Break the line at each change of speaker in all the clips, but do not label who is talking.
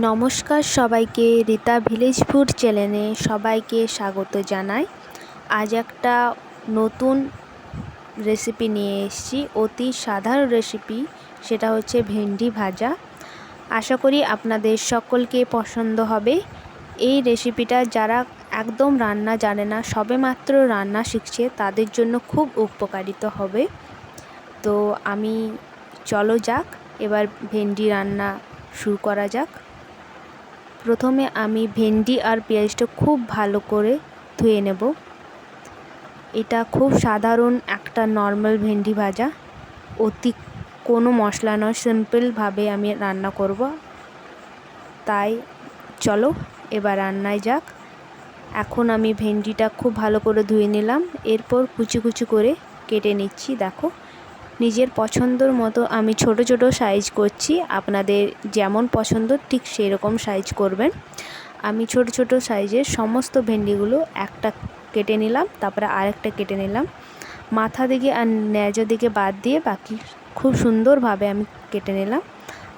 নমস্কার সবাইকে, Rita village food চ্যানেলে সবাইকে স্বাগত জানাই। আজ একটা নতুন রেসিপি নিয়ে এসেছি, অতি সাধারণ রেসিপি, সেটা হচ্ছে ভেন্ডি ভাজা। আশা করি আপনাদের সকলকে পছন্দ হবে। এই রেসিপিটা যারা একদম রান্না জানে না, সবেমাত্র রান্না শিখছে, তাদের জন্য খুব উপকারিত হবে। তো চলো যাক, এবার ভেন্ডি রান্না শুরু করা যাক। প্রথমে আমি ভেন্ডি আর পেঁয়াজটা খুব ভালো করে ধুয়ে নেব। এটা খুব সাধারণ একটা নর্মাল ভেন্ডি ভাজা, অতি কোনো মশলা নয়, সিম্পলভাবে আমি রান্না করব। তাই চলো এবার রান্নায় যাক। এখন আমি ভেন্ডিটা খুব ভালো করে ধুয়ে নিলাম, এরপর কুচি কুচি করে কেটে নিচ্ছি। দেখো, নিজের পছন্দর মতো আমি ছোট ছোট সাইজ করছি, আপনাদের যেমন পছন্দ ঠিক সেই রকম সাইজ করবেন। আমি ছোট ছোট সাইজের সমস্ত ভেন্ডিগুলো একটা কেটে নিলাম, তারপরে আরেকটা কেটে নিলাম। মাথা দিকে আর ন্যাজা দিকে বাদ দিয়ে বাকি খুব সুন্দরভাবে আমি কেটে নিলাম।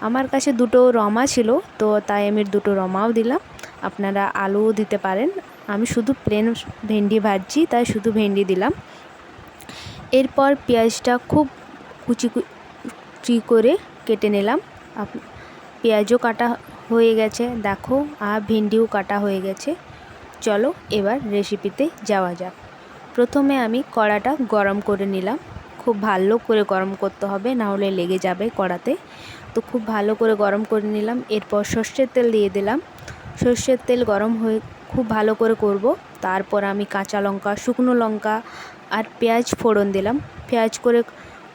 আমার কাছে দুটো রমা ছিল, তো তাই আমি দুটো রমাও দিলাম। আপনারা আলুও দিতে পারেন। আমি শুধু প্লেন ভেন্ডি ভাজছি, তাই শুধু ভেন্ডি দিলাম। এরপর পেঁয়াজটা খুব কুচি কুচি করে কেটে নিলাম। পেঁয়াজও কাটা হয়ে গেছে, দেখো, আর ভেন্ডিও কাটা হয়ে গেছে। চলো এবার রেসিপিতে যাওয়া যাক। প্রথমে আমি কড়াটা গরম করে নিলাম। খুব ভালো করে গরম করতে হবে, না হলে লেগে যাবে কড়াতে। তো খুব ভালো করে গরম করে নিলাম। এরপর সর্ষের তেল দিয়ে দিলাম। সর্ষের তেল গরম হয়ে খুব ভালো করে করব। তারপর আমি কাঁচা লঙ্কা, শুকনো লঙ্কা আর পেঁয়াজ ফোড়ন দিলাম। পেঁয়াজ করে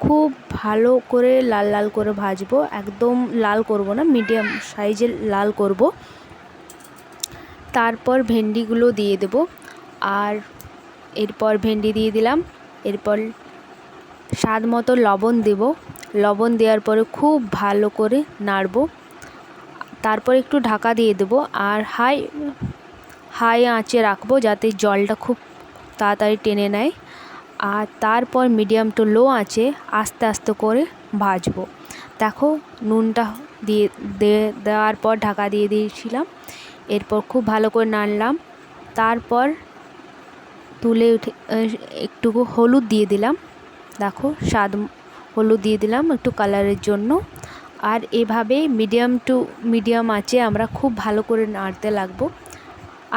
খুব ভালো করে লাল লাল করে ভাজবো, একদম লাল করব না, মিডিয়াম সাইজের লাল করব। তারপর ভেন্ডিগুলো দিয়ে দেব, আর এরপর ভেন্ডি দিয়ে দিলাম। এরপর স্বাদ মতো লবণ দেব। লবণ দেওয়ার পরে খুব ভালো করে নাড়ব। তারপর একটু ঢাকা দিয়ে দেব, আর হাই আঁচে রাখবো, যাতে জলটা খুব তাড়াতাড়ি টেনে নেয়। আর তারপর মিডিয়াম টু লো আঁচে আস্তে আস্তে করে ভাজবো। দেখো, নুনটা দিয়ে দেওয়ার পর ঢাকা দিয়ে দিয়েছিলাম। এরপর খুব ভালো করে নাড়লাম। তারপর তুলে উঠে একটু হলুদ দিয়ে দিলাম। দেখো, স্বাদ হলুদ দিয়ে দিলাম একটু কালারের জন্য। আর এভাবে মিডিয়াম আঁচে আমরা খুব ভালো করে নাড়তে লাগবো।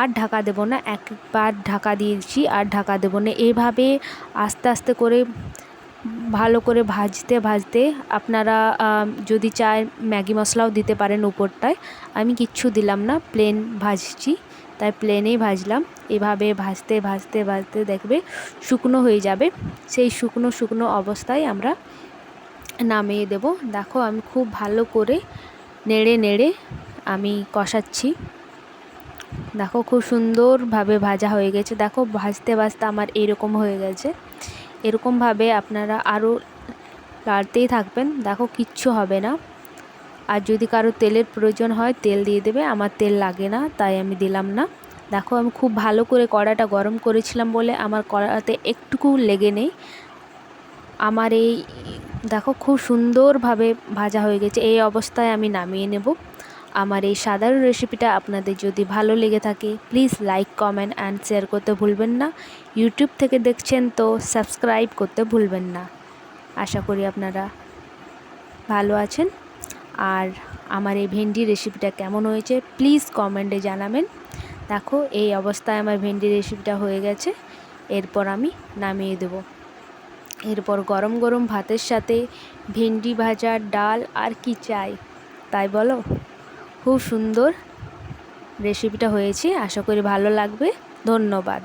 আর ঢাকা দেবো না, একবার ঢাকা দিয়েছি আর ঢাকা দেবো না। এইভাবে আস্তে আস্তে করে ভালো করে ভাজতে ভাজতে, আপনারা যদি চায় ম্যাগি মশলাও দিতে পারেন উপরটায়। আমি কিচ্ছু দিলাম না, প্লেন ভাজছি, তাই প্লেনেই ভাজলাম। এভাবে ভাজতে ভাজতে ভাজতে দেখবে শুকনো হয়ে যাবে। সেই শুকনো শুকনো অবস্থায় আমরা নামিয়ে দেব। দেখো, আমি খুব ভালো করে নেড়ে নেড়ে আমি কষাচ্ছি। দেখো, খুব সুন্দরভাবে ভাজা হয়ে গেছে। দেখো, ভাজতে ভাজতে আমার এরকম হয়ে গেছে। এরকমভাবে আপনারা আরও নাড়তেই থাকবেন। দেখো, কিচ্ছু হবে না। আর যদি কারো তেলের প্রয়োজন হয় তেল দিয়ে দেবে, আমার তেল লাগে না, তাই আমি দিলাম না। দেখো, আমি খুব ভালো করে কড়াটা গরম করেছিলাম বলে আমার কড়াতে একটুকু লেগে নেই। আমার দেখো, খুব সুন্দরভাবে ভাজা হয়ে গেছে। এই অবস্থায় আমি নামিয়ে নেব। আমার এই সাধারণ রেসিপিটা আপনাদের যদি ভালো লেগে থাকে, please like, comment and share করতে ভুলবেন না। ইউটিউব থেকে দেখছেন তো সাবস্ক্রাইব করতে ভুলবেন না। আশা করি আপনারা ভালো আছেন। আর আমার এই ভেন্ডি রেসিপিটা কেমন হয়েছে প্লিজ কমেন্টে জানাবেন। দেখো, এই অবস্থায় আমার ভেন্ডি রেসিপিটা হয়ে গেছে। এরপর আমি নামিয়ে দেব। এরপর গরম গরম ভাতের সাথে ভেন্ডি ভাজা, ডাল আর কি চাই, তাই বলো। খুব সুন্দর রেসিপিটা হয়েছে, আশা করি ভালো লাগবে। ধন্যবাদ।